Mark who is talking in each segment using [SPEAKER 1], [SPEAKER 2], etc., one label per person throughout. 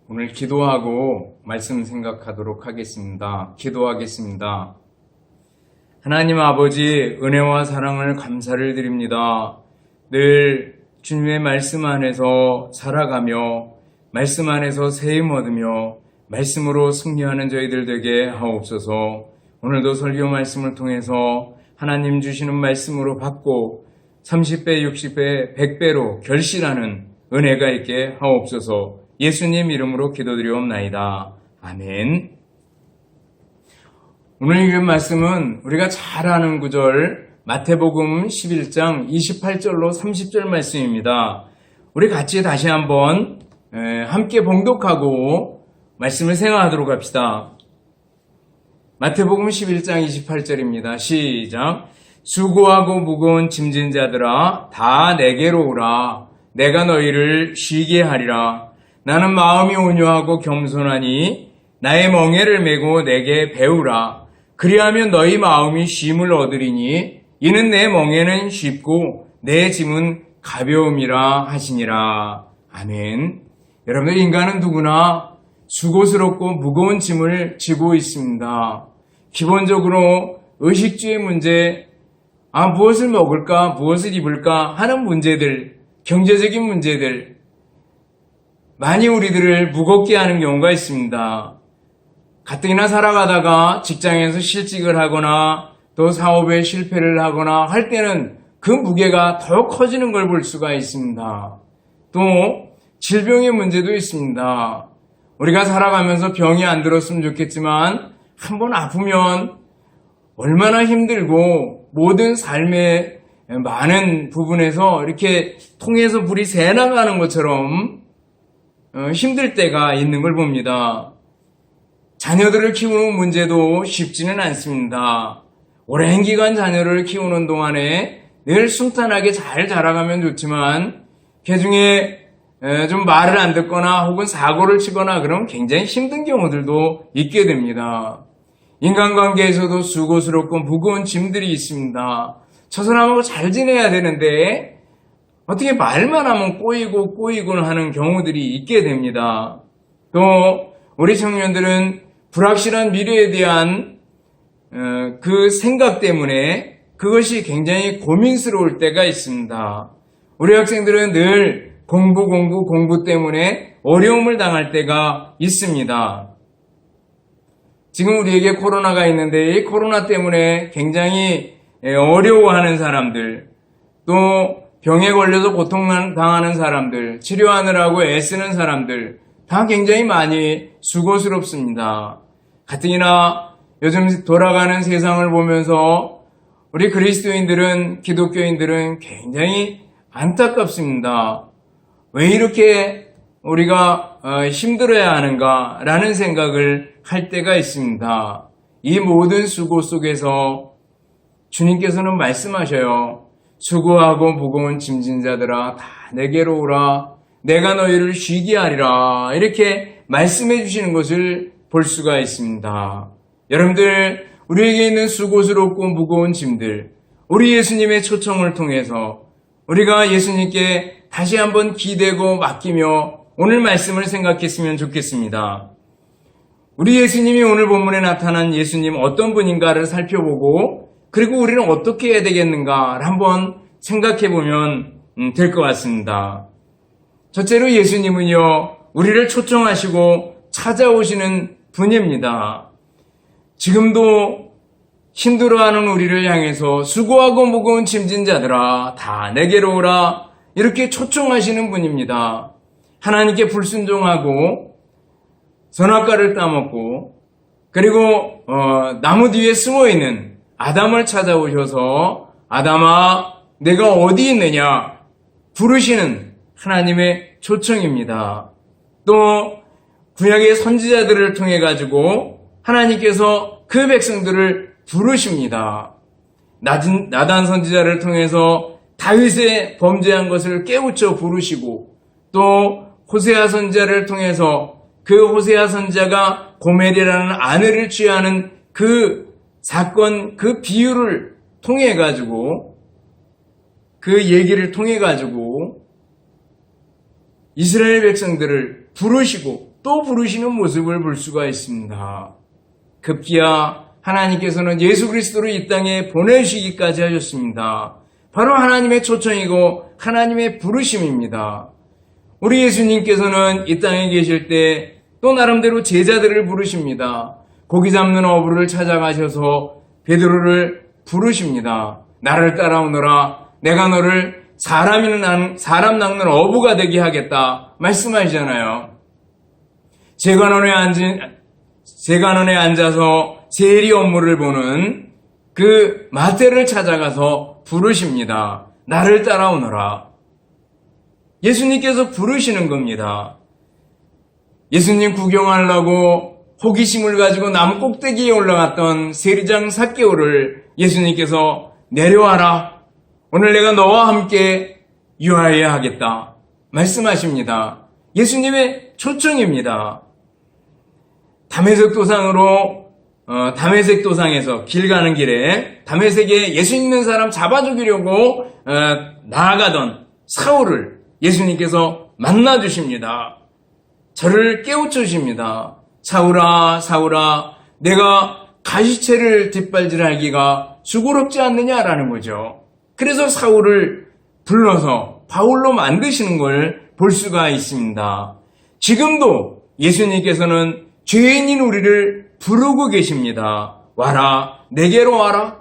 [SPEAKER 1] 오늘 기도하고 말씀 생각하도록 하겠습니다. 기도하겠습니다. 하나님 아버지, 은혜와 사랑을 감사를 드립니다. 늘 주님의 말씀 안에서 살아가며 말씀 안에서 세임 얻으며 말씀으로 승리하는 저희들 되게 하옵소서. 오늘도 설교 말씀을 통해서 하나님 주시는 말씀으로 받고 30배, 60배, 100배로 결실하는 은혜가 있게 하옵소서. 예수님 이름으로 기도드리옵나이다. 아멘. 오늘 읽은 말씀은 우리가 잘 아는 구절 마태복음 11장 28절로 30절 말씀입니다. 우리 같이 다시 한번 함께 봉독하고 말씀을 생각하도록 합시다. 마태복음 11장 28절입니다. 시작. 수고하고 무거운 짐진 자들아 다 내게로 오라. 내가 너희를 쉬게 하리라. 나는 마음이 온유하고 겸손하니 나의 멍에를 메고 내게 배우라. 그리하면 너희 마음이 쉼을 얻으리니 이는 내 멍에는 쉽고 내 짐은 가벼움이라 하시니라. 아멘. 여러분들, 인간은 누구나 수고스럽고 무거운 짐을 지고 있습니다. 기본적으로 의식주의 문제, 무엇을 먹을까, 무엇을 입을까 하는 문제들, 경제적인 문제들, 많이 우리들을 무겁게 하는 경우가 있습니다. 가뜩이나 살아가다가 직장에서 실직을 하거나 또 사업에 실패를 하거나 할 때는 그 무게가 더 커지는 걸 볼 수가 있습니다. 또 질병의 문제도 있습니다. 우리가 살아가면서 병이 안 들었으면 좋겠지만 한번 아프면 얼마나 힘들고 모든 삶의 많은 부분에서 이렇게 통해서 불이 새나가는 것처럼 힘들 때가 있는 걸 봅니다. 자녀들을 키우는 문제도 쉽지는 않습니다. 오랜 기간 자녀를 키우는 동안에 늘 순탄하게 잘 자라가면 좋지만 개중에 좀 말을 안 듣거나 혹은 사고를 치거나 그러면 굉장히 힘든 경우들도 있게 됩니다. 인간관계에서도 수고스럽고 무거운 짐들이 있습니다. 저 사람하고 잘 지내야 되는데 어떻게 말만 하면 꼬이곤 하는 경우들이 있게 됩니다. 또 우리 청년들은 불확실한 미래에 대한 그 생각 때문에 그것이 굉장히 고민스러울 때가 있습니다. 우리 학생들은 늘 공부 때문에 어려움을 당할 때가 있습니다. 지금 우리에게 코로나가 있는데 이 코로나 때문에 굉장히 어려워하는 사람들, 또 병에 걸려서 고통당하는 사람들, 치료하느라고 애쓰는 사람들 다 굉장히 많이 수고스럽습니다. 가뜩이나 요즘 돌아가는 세상을 보면서 우리 그리스도인들은, 기독교인들은 굉장히 안타깝습니다. 왜 이렇게 우리가 힘들어야 하는가라는 생각을 할 때가 있습니다. 이 모든 수고 속에서 주님께서는 말씀하셔요. 수고하고 무거운 짐진 자들아 다 내게로 오라. 내가 너희를 쉬게 하리라. 이렇게 말씀해 주시는 것을 볼 수가 있습니다. 여러분들, 우리에게 있는 수고스럽고 무거운 짐들, 우리 예수님의 초청을 통해서 우리가 예수님께 다시 한번 기대고 맡기며 오늘 말씀을 생각했으면 좋겠습니다. 우리 예수님이 오늘 본문에 나타난 예수님 어떤 분인가를 살펴보고 그리고 우리는 어떻게 해야 되겠는가를 한번 생각해 보면 될 것 같습니다. 첫째로 예수님은요, 우리를 초청하시고 찾아오시는 분입니다. 지금도 힘들어하는 우리를 향해서 수고하고 무거운 짐진 자들아 다 내게로 오라, 이렇게 초청하시는 분입니다. 하나님께 불순종하고 선악과를 따먹고 그리고 나무 뒤에 숨어있는 아담을 찾아오셔서 아담아 내가 어디 있느냐 부르시는 하나님의 초청입니다. 또 구약의 선지자들을 통해 가지고 하나님께서 그 백성들을 부르십니다. 나단 선지자를 통해서 다윗의 범죄한 것을 깨우쳐 부르시고 또 호세아 선지자를 통해서 그 호세아 선지자가 고멜이라는 아내를 취하는 그 사건, 그 비유를 통해 가지고 그 얘기를 통해 가지고 이스라엘 백성들을 부르시고 또 부르시는 모습을 볼 수가 있습니다. 급기야 하나님께서는 예수 그리스도를 이 땅에 보내주시기까지 하셨습니다. 바로 하나님의 초청이고 하나님의 부르심입니다. 우리 예수님께서는 이 땅에 계실 때 또 나름대로 제자들을 부르십니다. 고기 잡는 어부를 찾아가셔서 베드로를 부르십니다. 나를 따라오너라. 내가 너를 사람 낚는 어부가 되게 하겠다 말씀하시잖아요. 제관원에 앉아서 세리 업무를 보는 그 마태를 찾아가서 부르십니다. 나를 따라오너라. 예수님께서 부르시는 겁니다. 예수님 구경하려고 호기심을 가지고 나무 꼭대기에 올라갔던 세리장 삭개오를 예수님께서 내려와라. 오늘 내가 너와 함께 유하여야 하겠다 말씀하십니다. 예수님의 초청입니다. 다메섹 도상에서 길 가는 길에 다메섹에 예수 믿는 사람 잡아 죽이려고 나아가던 사울을 예수님께서 만나 주십니다. 저를 깨우쳐 주십니다. 사울아, 사울아, 내가 가시채를 뒷발질하기가 수고롭지 않느냐라는 거죠. 그래서 사울을 불러서 바울로 만드시는 걸 볼 수가 있습니다. 지금도 예수님께서는 죄인인 우리를 부르고 계십니다. 와라, 내게로 와라.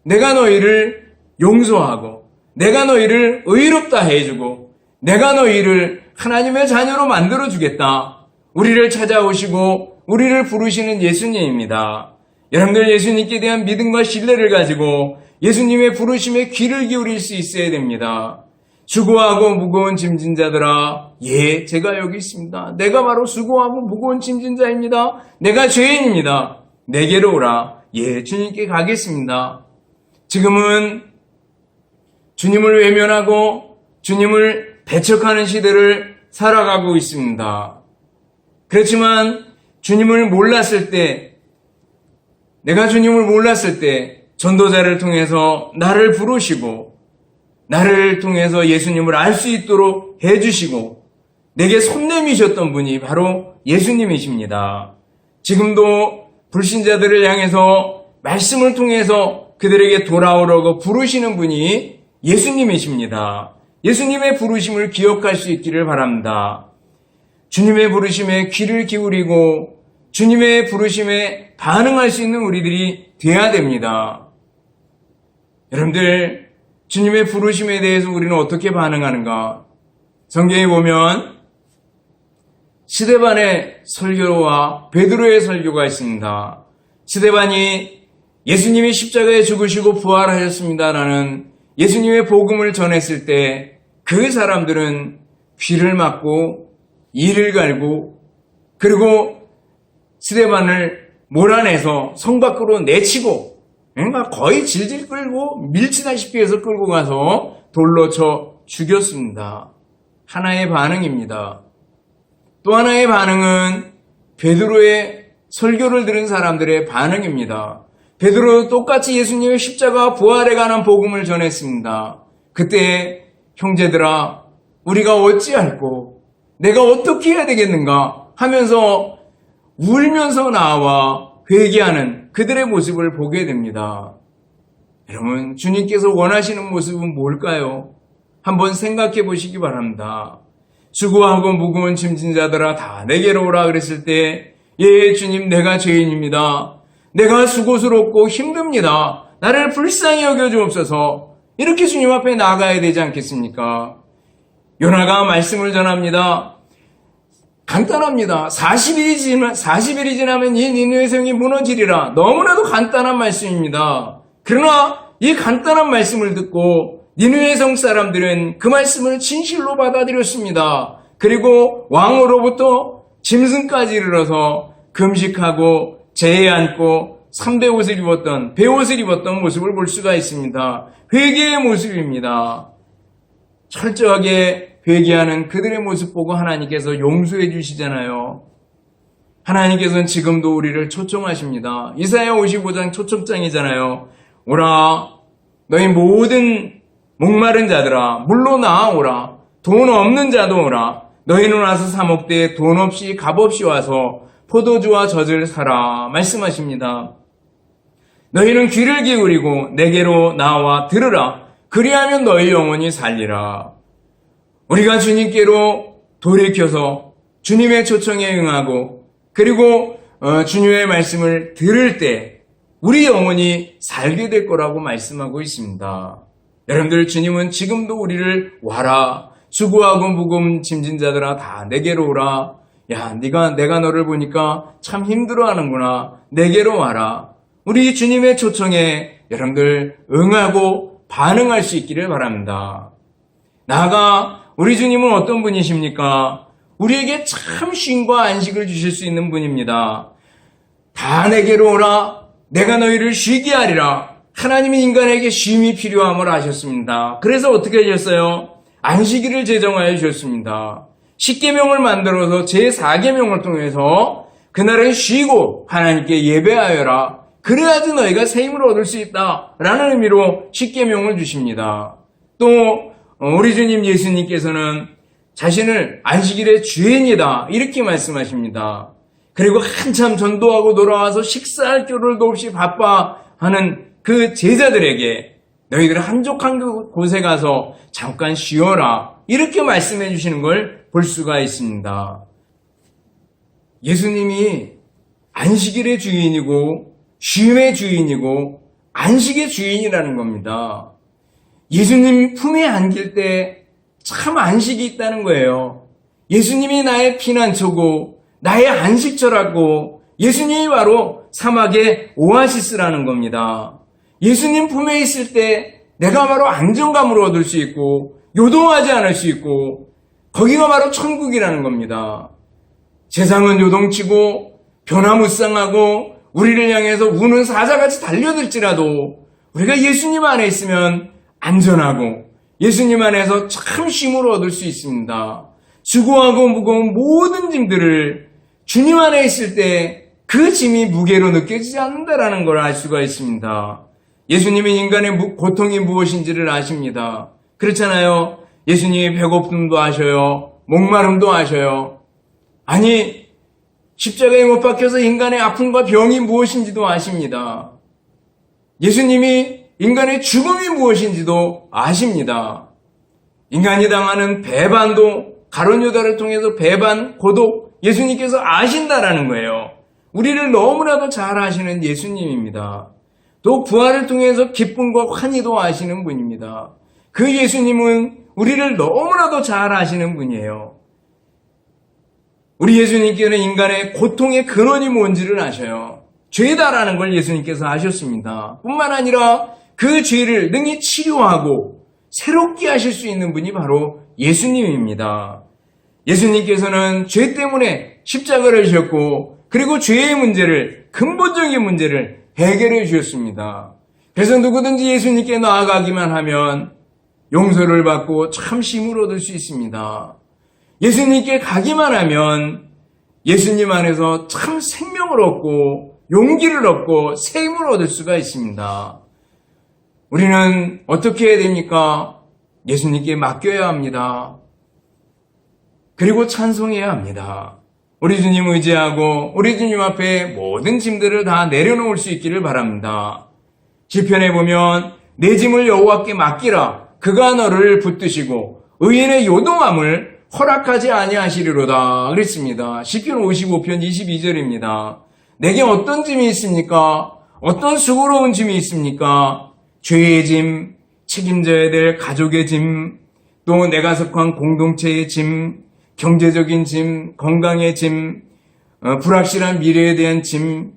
[SPEAKER 1] 내가 너희를 용서하고 내가 너희를 의롭다 해주고 내가 너희를 하나님의 자녀로 만들어주겠다. 우리를 찾아오시고 우리를 부르시는 예수님입니다. 여러분들 예수님께 대한 믿음과 신뢰를 가지고 예수님의 부르심에 귀를 기울일 수 있어야 됩니다. 수고하고 무거운 짐진 자들아, 예, 제가 여기 있습니다. 내가 바로 수고하고 무거운 짐진 자입니다. 내가 죄인입니다. 내게로 오라. 예, 주님께 가겠습니다. 지금은 주님을 외면하고 주님을 배척하는 시대를 살아가고 있습니다. 그렇지만 주님을 몰랐을 때, 내가 주님을 몰랐을 때 전도자를 통해서 나를 부르시고 나를 통해서 예수님을 알 수 있도록 해주시고 내게 손 내미셨던 분이 바로 예수님이십니다. 지금도 불신자들을 향해서 말씀을 통해서 그들에게 돌아오라고 부르시는 분이 예수님이십니다. 예수님의 부르심을 기억할 수 있기를 바랍니다. 주님의 부르심에 귀를 기울이고 주님의 부르심에 반응할 수 있는 우리들이 되어야 됩니다. 여러분들, 주님의 부르심에 대해서 우리는 어떻게 반응하는가? 성경에 보면 스데반의 설교와 베드로의 설교가 있습니다. 스데반이 예수님이 십자가에 죽으시고 부활하셨습니다라는 예수님의 복음을 전했을 때 그 사람들은 귀를 막고 이를 갈고 그리고 스데반을 몰아내서 성 밖으로 내치고 거의 질질 끌고 밀치다시피 해서 끌고 가서 돌로 쳐 죽였습니다. 하나의 반응입니다. 또 하나의 반응은 베드로의 설교를 들은 사람들의 반응입니다. 베드로도 똑같이 예수님의 십자가 부활에 관한 복음을 전했습니다. 그때 형제들아, 우리가 어찌할꼬 내가 어떻게 해야 되겠는가 하면서 울면서 나와 회개하는 그들의 모습을 보게 됩니다. 여러분, 주님께서 원하시는 모습은 뭘까요? 한번 생각해 보시기 바랍니다. 수고하고 무거운 짐진 자들아 다 내게로 오라 그랬을 때, 예, 주님, 내가 죄인입니다. 내가 수고스럽고 힘듭니다. 나를 불쌍히 여겨주옵소서. 이렇게 주님 앞에 나가야 되지 않겠습니까? 요나가 말씀을 전합니다. 간단합니다. 40일이 지나면 이 니느웨 성이 무너지리라. 너무나도 간단한 말씀입니다. 그러나 이 간단한 말씀을 듣고 니느웨 성 사람들은 그 말씀을 진실로 받아들였습니다. 그리고 왕으로부터 짐승까지 이르러서 금식하고 제에 앉고 베옷을 입었던 모습을 볼 수가 있습니다. 회개의 모습입니다. 철저하게 회개하는 그들의 모습 보고 하나님께서 용서해 주시잖아요. 하나님께서는 지금도 우리를 초청하십니다. 이사야 55장 초청장이잖아요. 오라, 너희 모든 목마른 자들아, 물로 나아오라. 돈 없는 자도 오라. 너희는 와서 사 먹되 돈 없이 값 없이 와서 포도주와 젖을 사라 말씀하십니다. 너희는 귀를 기울이고 내게로 나와 들으라. 그리하면 너희 영혼이 살리라. 우리가 주님께로 돌이켜서 주님의 초청에 응하고 그리고 주님의 말씀을 들을 때 우리 영혼이 살게 될 거라고 말씀하고 있습니다. 여러분들, 주님은 지금도 우리를 와라, 수고하고 무거운 짐진 자들아 다 내게로 오라. 야, 내가 너를 보니까 참 힘들어하는구나. 내게로 와라. 우리 주님의 초청에 여러분들 응하고 반응할 수 있기를 바랍니다. 나아가 우리 주님은 어떤 분이십니까? 우리에게 참 쉼과 안식을 주실 수 있는 분입니다. 다 내게로 오라. 내가 너희를 쉬게 하리라. 하나님은 인간에게 쉼이 필요함을 아셨습니다. 그래서 어떻게 하셨어요? 안식일을 제정하여 주셨습니다. 10계명을 만들어서 제4계명을 통해서 그날은 쉬고 하나님께 예배하여라. 그래야지 너희가 새 힘을 얻을 수 있다 라는 의미로 10계명을 주십니다. 또 우리 주님 예수님께서는 자신을 안식일의 주인이다 이렇게 말씀하십니다. 그리고 한참 전도하고 돌아와서 식사할 겨를도 없이 바빠하는 그 제자들에게 너희들 한적한 곳에 가서 잠깐 쉬어라 이렇게 말씀해 주시는 걸 볼 수가 있습니다. 예수님이 안식일의 주인이고 쉼의 주인이고 안식의 주인이라는 겁니다. 예수님 품에 안길 때 참 안식이 있다는 거예요. 예수님이 나의 피난처고 나의 안식처라고, 예수님이 바로 사막의 오아시스라는 겁니다. 예수님 품에 있을 때 내가 바로 안정감을 얻을 수 있고 요동하지 않을 수 있고 거기가 바로 천국이라는 겁니다. 세상은 요동치고 변화무쌍하고 우리를 향해서 우는 사자같이 달려들지라도 우리가 예수님 안에 있으면 안전하고 예수님 안에서 참 쉼을 얻을 수 있습니다. 수고하고 무거운 모든 짐들을 주님 안에 있을 때 그 짐이 무게로 느껴지지 않는다라는 걸 알 수가 있습니다. 예수님이 인간의 고통이 무엇인지를 아십니다. 그렇잖아요. 예수님이 배고픔도 아셔요. 목마름도 아셔요. 아니, 십자가에 못 박혀서 인간의 아픔과 병이 무엇인지도 아십니다. 예수님이 인간의 죽음이 무엇인지도 아십니다. 인간이 당하는 배반도 가룟 유다를 통해서 배반, 고독 예수님께서 아신다라는 거예요. 우리를 너무나도 잘 아시는 예수님입니다. 또 부활을 통해서 기쁨과 환희도 아시는 분입니다. 그 예수님은 우리를 너무나도 잘 아시는 분이에요. 우리 예수님께는 인간의 고통의 근원이 뭔지를 아셔요. 죄다라는 걸 예수님께서 아셨습니다. 뿐만 아니라 그 죄를 능히 치료하고 새롭게 하실 수 있는 분이 바로 예수님입니다. 예수님께서는 죄 때문에 십자가를 지셨고 그리고 죄의 문제를, 근본적인 문제를 해결해 주셨습니다. 그래서 누구든지 예수님께 나아가기만 하면 용서를 받고 참 쉼을 얻을 수 있습니다. 예수님께 가기만 하면 예수님 안에서 참 생명을 얻고 용기를 얻고 새 힘을 얻을 수가 있습니다. 우리는 어떻게 해야 됩니까? 예수님께 맡겨야 합니다. 그리고 찬송해야 합니다. 우리 주님 의지하고 우리 주님 앞에 모든 짐들을 다 내려놓을 수 있기를 바랍니다. 시편에 보면 내 짐을 여호와께 맡기라. 그가 너를 붙드시고 의인의 요동함을 허락하지 아니하시리로다 그랬습니다. 시편 55편 22절입니다. 내게 어떤 짐이 있습니까? 어떤 수고로운 짐이 있습니까? 죄의 짐, 책임져야 될 가족의 짐, 또 내가 속한 공동체의 짐, 경제적인 짐, 건강의 짐, 불확실한 미래에 대한 짐,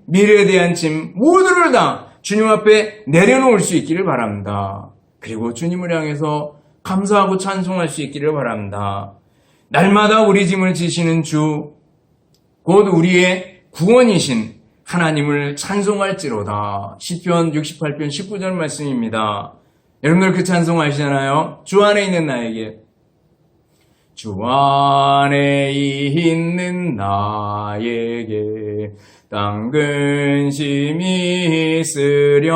[SPEAKER 1] 모두를 다 주님 앞에 내려놓을 수 있기를 바랍니다. 그리고 주님을 향해서 감사하고 찬송할 수 있기를 바랍니다. 날마다 우리 짐을 지시는 주, 곧 우리의 구원이신 하나님을 찬송할지로다. 시편 68편 19절 말씀입니다. 여러분들 그 찬송 아시잖아요? 주 안에 있는 나에게, 주 안에 있는 나에게 땅 근심이 있으렴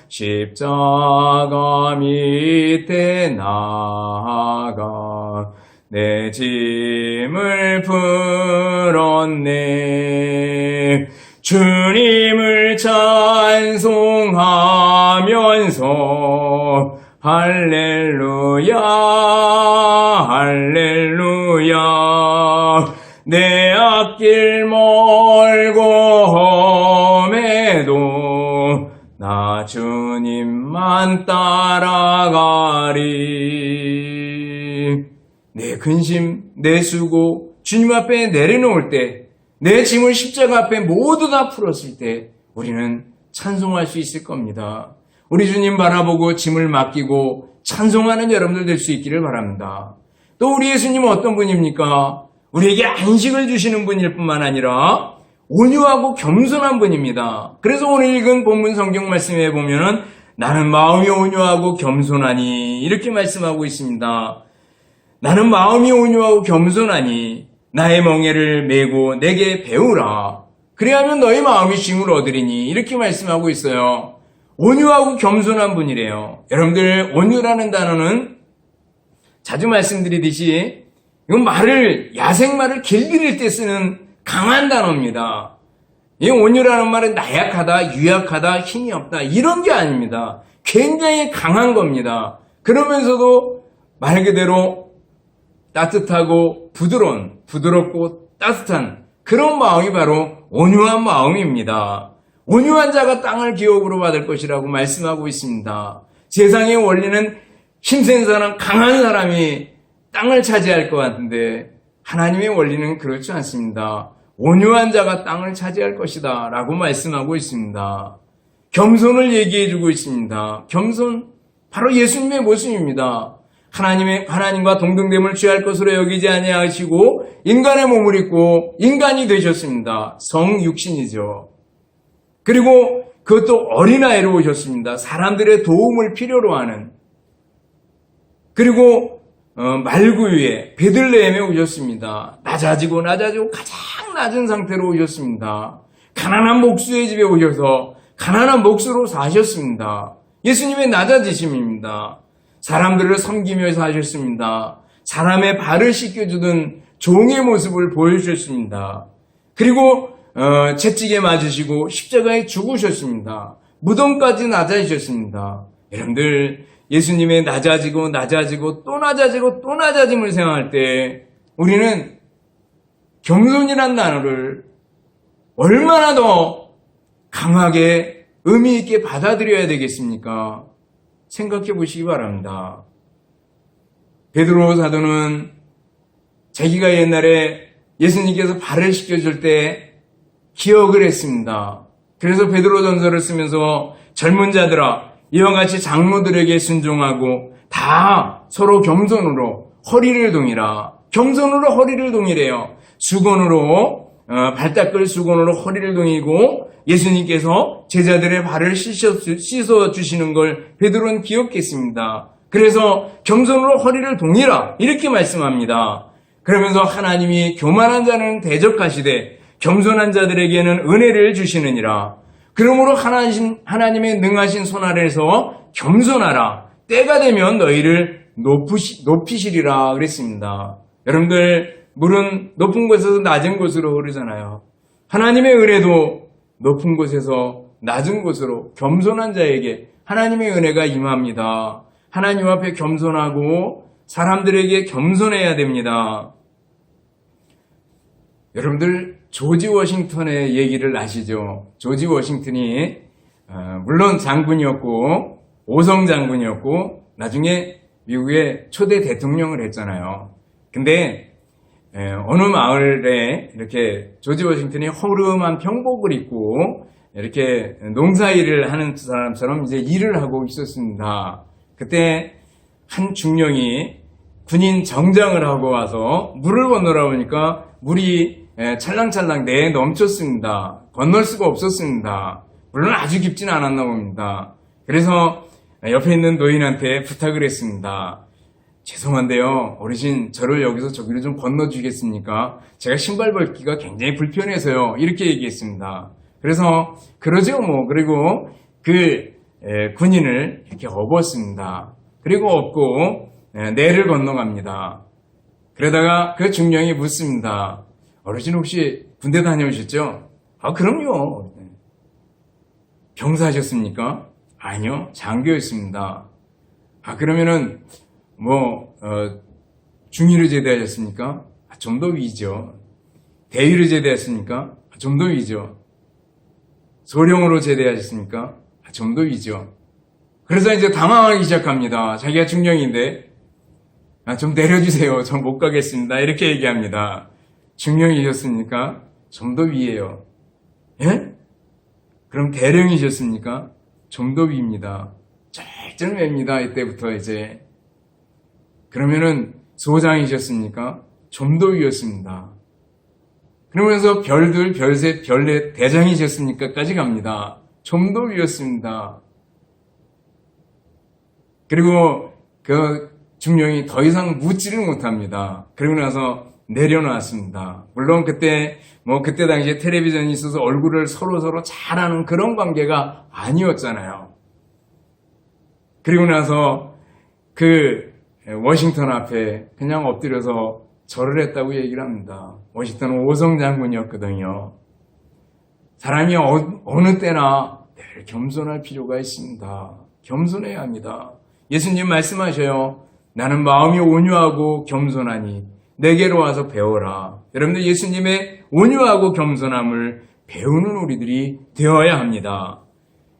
[SPEAKER 1] 십자가 밑에 나아가 내 짐을 풀었네. 주님을 찬송하면서 할렐루야 할렐루야. 내 앞길 멀고 험해도 나 주님만 따라가리. 내 근심, 내 수고 주님 앞에 내려놓을 때, 내 짐을 십자가 앞에 모두 다 풀었을 때 우리는 찬송할 수 있을 겁니다. 우리 주님 바라보고 짐을 맡기고 찬송하는 여러분들 될 수 있기를 바랍니다. 또 우리 예수님은 어떤 분입니까? 우리에게 안식을 주시는 분일 뿐만 아니라 온유하고 겸손한 분입니다. 그래서 오늘 읽은 본문 성경 말씀에 보면은 나는 마음이 온유하고 겸손하니 이렇게 말씀하고 있습니다. 나는 마음이 온유하고 겸손하니 나의 멍에를 메고 내게 배우라. 그래야면 너희 마음이 쉼을 얻으리니 이렇게 말씀하고 있어요. 온유하고 겸손한 분이래요. 여러분들 온유라는 단어는 자주 말씀드리듯이 이건 야생말을 길들일 때 쓰는 강한 단어입니다. 이 온유라는 말은 나약하다, 유약하다, 힘이 없다 이런 게 아닙니다. 굉장히 강한 겁니다. 그러면서도 말 그대로 따뜻하고 부드럽고 따뜻한 그런 마음이 바로 온유한 마음입니다. 온유한 자가 땅을 기업으로 받을 것이라고 말씀하고 있습니다. 세상의 원리는 힘센 사람, 강한 사람이 땅을 차지할 것 같은데 하나님의 원리는 그렇지 않습니다. 온유한 자가 땅을 차지할 것이다 라고 말씀하고 있습니다. 겸손을 얘기해주고 있습니다. 겸손, 바로 예수님의 모습입니다. 하나님과 동등됨을 취할 것으로 여기지 아니하시고 인간의 몸을 입고 인간이 되셨습니다. 성육신이죠. 그리고 그것도 어린아이로 오셨습니다. 사람들의 도움을 필요로 하는. 그리고 말구유에 베들레헴에 오셨습니다. 낮아지고 가장 낮은 상태로 오셨습니다. 가난한 목수의 집에 오셔서 가난한 목수로 사셨습니다. 예수님의 낮아지심입니다. 사람들을 섬기며 사셨습니다. 사람의 발을 씻겨주던 종의 모습을 보여주셨습니다. 그리고 채찍에 맞으시고 십자가에 죽으셨습니다. 무덤까지 낮아지셨습니다. 여러분들 예수님의 낮아지고 또 낮아짐을 생각할 때 우리는 겸손이란 단어를 얼마나 더 강하게 의미 있게 받아들여야 되겠습니까? 생각해 보시기 바랍니다. 베드로 사도는 자기가 옛날에 예수님께서 발을 씻겨줄 때 기억을 했습니다. 그래서 베드로전서를 쓰면서 젊은 자들아 이와 같이 장로들에게 순종하고 다 서로 겸손으로 허리를 동이라. 겸손으로 허리를 동이래요. 수건으로 발닦을 수건으로 허리를 동이고 예수님께서 제자들의 발을 씻어주시는 걸 베드로는 기억했습니다. 그래서 겸손으로 허리를 동이라 이렇게 말씀합니다. 그러면서 하나님이 교만한 자는 대적하시되 겸손한 자들에게는 은혜를 주시느니라. 그러므로 하나님의 능하신 손 아래에서 겸손하라. 때가 되면 너희를 높이시리라 그랬습니다. 여러분들 물은 높은 곳에서 낮은 곳으로 흐르잖아요. 하나님의 은혜도 높은 곳에서 낮은 곳으로 겸손한 자에게 하나님의 은혜가 임합니다. 하나님 앞에 겸손하고 사람들에게 겸손해야 됩니다. 여러분들 조지 워싱턴의 얘기를 아시죠? 조지 워싱턴이 물론 장군이었고 오성 장군이었고 나중에 미국의 초대 대통령을 했잖아요. 근데 어느 마을에 이렇게 조지 워싱턴이 허름한 평복을 입고 이렇게 농사일을 하는 사람처럼 이제 일을 하고 있었습니다. 그때 한 중령이 군인 정장을 하고 와서 물을 건너라 보니까 물이 찰랑찰랑 내에 넘쳤습니다. 건널 수가 없었습니다. 물론 아주 깊지는 않았나 봅니다. 그래서 옆에 있는 노인한테 부탁을 했습니다. 죄송한데요, 어르신 저를 여기서 저기로 좀 건너주겠습니까? 제가 신발 벗기가 굉장히 불편해서요. 이렇게 얘기했습니다. 그래서 그러죠 뭐. 그리고 그 군인을 이렇게 업었습니다. 그리고 업고 내를 건너갑니다. 그러다가 그 중령이 묻습니다. 어르신 혹시 군대 다녀오셨죠? 아, 그럼요. 병사하셨습니까? 아니요, 장교였습니다. 아, 그러면은 중위로 제대하셨습니까? 아, 좀 더 위죠. 대위로 제대하셨습니까? 아, 좀 더 위죠. 소령으로 제대하셨습니까? 아, 좀 더 위죠. 그래서 이제 당황하기 시작합니다. 자기가 중령인데, 아, 좀 내려주세요. 전 못 가겠습니다. 이렇게 얘기합니다. 중령이셨습니까? 좀 더 위에요. 예? 그럼 대령이셨습니까? 좀 더 위입니다. 쩔쩔맵니다. 이때부터 이제. 그러면은 소장이셨습니까? 좀 더 위였습니다. 그러면서 별둘, 별셋, 별넷 대장이셨습니까? 까지 갑니다. 좀 더 위였습니다. 그리고 그 중령이 더 이상 묻지를 못합니다. 그러고 나서 내려놨습니다. 물론 그때 당시에 텔레비전이 있어서 얼굴을 서로 잘하는 그런 관계가 아니었잖아요. 그리고 나서 그 워싱턴 앞에 그냥 엎드려서 절을 했다고 얘기를 합니다. 워싱턴은 오성 장군이었거든요. 사람이 어느 때나 늘 겸손할 필요가 있습니다. 겸손해야 합니다. 예수님 말씀하셔요. 나는 마음이 온유하고 겸손하니 내게로 와서 배워라. 여러분들 예수님의 온유하고 겸손함을 배우는 우리들이 되어야 합니다.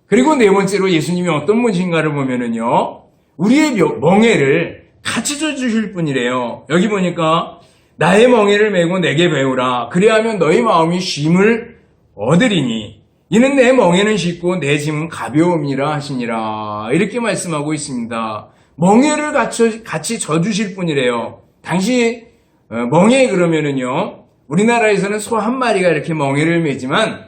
[SPEAKER 1] 그리고 네 번째로 예수님이 어떤 분인가를 보면은요, 우리의 멍에를 가르쳐 주실 분이래요. 여기 보니까 나의 멍에를 메고 내게 배우라. 그리하면 너희 마음이 쉼을 얻으리니 이는 내 멍에는 쉽고 내 짐은 가벼움이라 하시니라. 이렇게 말씀하고 있습니다. 멍에를 같이 져주실 분이래요. 당시 멍에 그러면은요, 우리나라에서는 소 한 마리가 이렇게 멍에를 매지만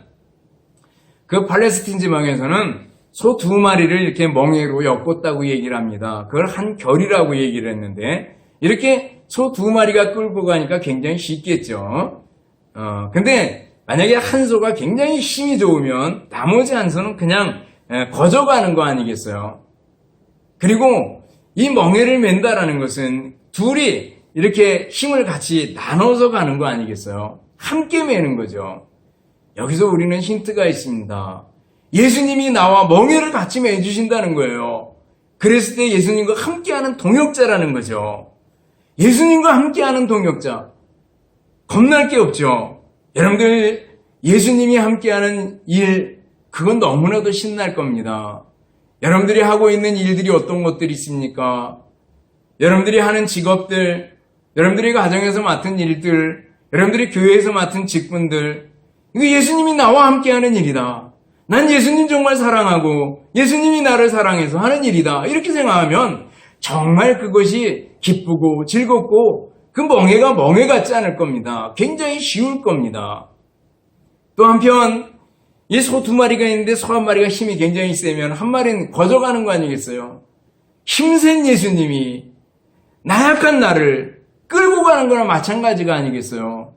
[SPEAKER 1] 그 팔레스틴 지방에서는 소 2마리를 이렇게 멍에로 엮었다고 얘기를 합니다. 그걸 한 결이라고 얘기를 했는데, 이렇게 소 2마리가 끌고 가니까 굉장히 쉽겠죠. 근데 만약에 한 소가 굉장히 힘이 좋으면 나머지 한 소는 그냥 거저가는 거 아니겠어요? 그리고 이 멍에를 맨다라는 것은 둘이 이렇게 힘을 같이 나눠서 가는 거 아니겠어요? 함께 매는 거죠. 여기서 우리는 힌트가 있습니다. 예수님이 나와 멍에를 같이 매주신다는 거예요. 그랬을 때 예수님과 함께하는 동역자라는 거죠. 예수님과 함께하는 동역자. 겁날 게 없죠. 여러분들 예수님이 함께하는 일, 그건 너무나도 신날 겁니다. 여러분들이 하고 있는 일들이 어떤 것들이 있습니까? 여러분들이 하는 직업들, 여러분들이 가정에서 맡은 일들, 여러분들이 교회에서 맡은 직분들, 이거 예수님이 나와 함께하는 일이다. 난 예수님 정말 사랑하고 예수님이 나를 사랑해서 하는 일이다. 이렇게 생각하면 정말 그것이 기쁘고 즐겁고 그 멍해가 멍해 같지 않을 겁니다. 굉장히 쉬울 겁니다. 또 한편 이 소 2마리가 있는데 소 1마리가 힘이 굉장히 세면 한 마리는 거저가는 거 아니겠어요? 힘센 예수님이 나약한 나를 끌고 가는 거나 마찬가지가 아니겠어요?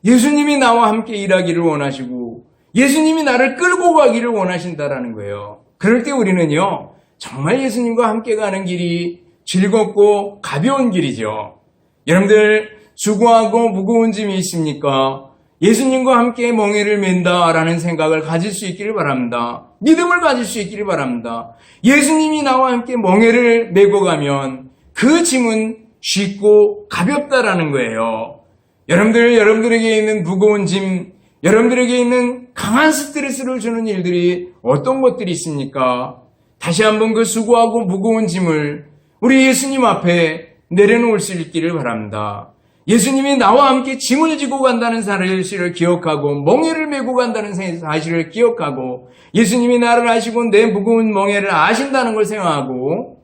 [SPEAKER 1] 예수님이 나와 함께 일하기를 원하시고 예수님이 나를 끌고 가기를 원하신다라는 거예요. 그럴 때 우리는요, 정말 예수님과 함께 가는 길이 즐겁고 가벼운 길이죠. 여러분들 수고하고 무거운 짐이 있습니까? 예수님과 함께 멍에를 맨다라는 생각을 가질 수 있기를 바랍니다. 믿음을 가질 수 있기를 바랍니다. 예수님이 나와 함께 멍에를 메고 가면 그 짐은 쉽고 가볍다라는 거예요. 여러분들에게 있는 무거운 짐, 여러분들에게 있는 강한 스트레스를 주는 일들이 어떤 것들이 있습니까? 다시 한번 그 수고하고 무거운 짐을 우리 예수님 앞에 내려놓을 수 있기를 바랍니다. 예수님이 나와 함께 짐을 지고 간다는 사실을 기억하고 멍에를 메고 간다는 사실을 기억하고 예수님이 나를 아시고 내 무거운 멍에를 아신다는 걸 생각하고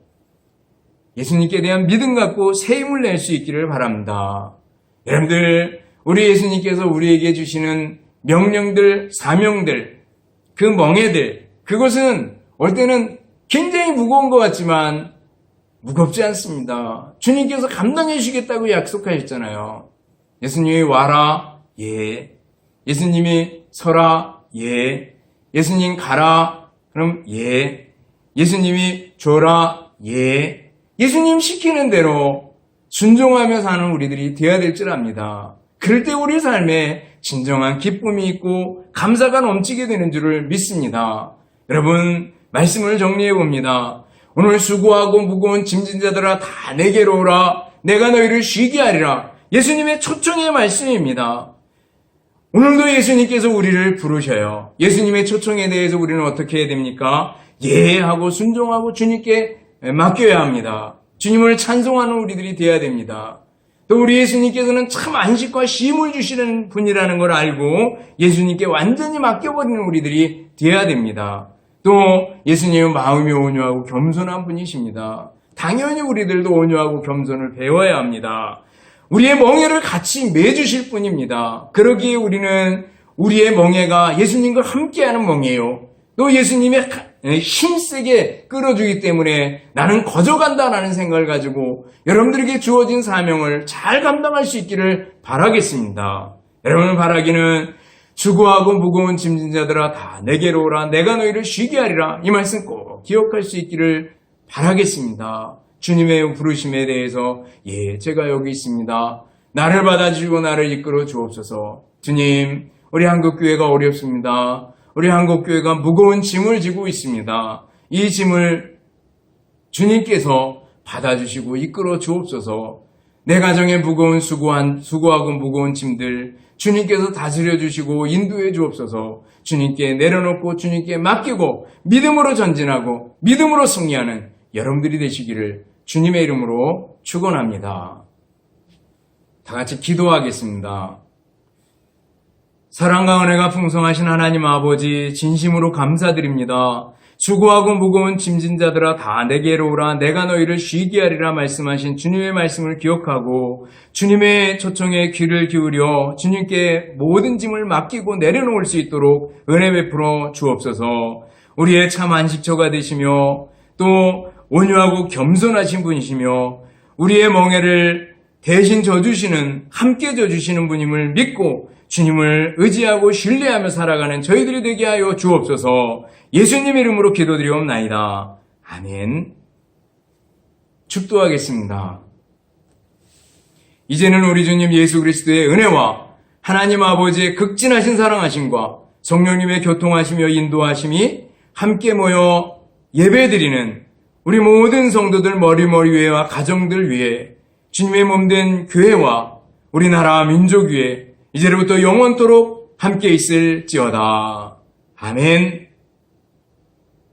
[SPEAKER 1] 예수님께 대한 믿음 갖고 새 힘을 낼 수 있기를 바랍니다. 여러분들, 우리 예수님께서 우리에게 주시는 명령들, 사명들, 그 멍에들, 그것은 올 때는 굉장히 무거운 것 같지만 무겁지 않습니다. 주님께서 감당해 주시겠다고 약속하셨잖아요. 예수님이 와라, 예. 예수님이 서라, 예. 예수님 가라, 그럼 예. 예수님이 줘라, 예. 예수님 시키는 대로 순종하며 사는 우리들이 되어야 될 줄 압니다. 그럴 때 우리 삶에 진정한 기쁨이 있고 감사가 넘치게 되는 줄을 믿습니다. 여러분, 말씀을 정리해 봅니다. 오늘 수고하고 무거운 짐진 자들아 다 내게로 오라. 내가 너희를 쉬게 하리라. 예수님의 초청의 말씀입니다. 오늘도 예수님께서 우리를 부르셔요. 예수님의 초청에 대해서 우리는 어떻게 해야 됩니까? 예하고 순종하고 주님께 맡겨야 합니다. 주님을 찬송하는 우리들이 되어야 됩니다. 또 우리 예수님께서는 참 안식과 쉼을 주시는 분이라는 걸 알고 예수님께 완전히 맡겨버리는 우리들이 되어야 됩니다. 또 예수님은 마음이 온유하고 겸손한 분이십니다. 당연히 우리들도 온유하고 겸손을 배워야 합니다. 우리의 멍에를 같이 매주실 분입니다. 그러기에 우리는 우리의 멍에가 예수님과 함께하는 멍에요. 또 예수님의 힘세게 끌어주기 때문에 나는 거저간다라는 생각을 가지고 여러분들에게 주어진 사명을 잘 감당할 수 있기를 바라겠습니다. 여러분을 바라기는 수고하고 무거운 짐진 자들아 다 내게로 오라. 내가 너희를 쉬게 하리라. 이 말씀 꼭 기억할 수 있기를 바라겠습니다. 주님의 부르심에 대해서 제가 여기 있습니다. 나를 받아주시고 나를 이끌어 주옵소서. 주님, 우리 한국교회가 어렵습니다. 우리 한국교회가 무거운 짐을 지고 있습니다. 이 짐을 주님께서 받아주시고 이끌어 주옵소서. 내 가정에 무거운 수고하고 무거운 짐들 주님께서 다스려 주시고 인도해 주옵소서. 주님께 내려놓고 주님께 맡기고 믿음으로 전진하고 믿음으로 승리하는 여러분들이 되시기를 주님의 이름으로 축원합니다. 다 같이 기도하겠습니다. 사랑과 은혜가 풍성하신 하나님 아버지, 진심으로 감사드립니다. 수고하고 무거운 짐진 자들아 다 내게로 오라. 내가 너희를 쉬게 하리라 말씀하신 주님의 말씀을 기억하고 주님의 초청에 귀를 기울여 주님께 모든 짐을 맡기고 내려놓을 수 있도록 은혜 베풀어 주옵소서. 우리의 참 안식처가 되시며 또 온유하고 겸손하신 분이시며 우리의 멍에를 대신 져주시는, 함께 져주시는 분임을 믿고 주님을 의지하고 신뢰하며 살아가는 저희들이 되게 하여 주옵소서. 예수님 이름으로 기도드리옵나이다. 아멘. 축도하겠습니다. 이제는 우리 주님 예수 그리스도의 은혜와 하나님 아버지의 극진하신 사랑하심과 성령님의 교통하시며 인도하심이 함께 모여 예배드리는 우리 모든 성도들 머리머리 위에와 가정들 위에 주님의 몸된 교회와 우리나라 민족 위에 이제로부터 영원토록 함께 있을지어다. 아멘.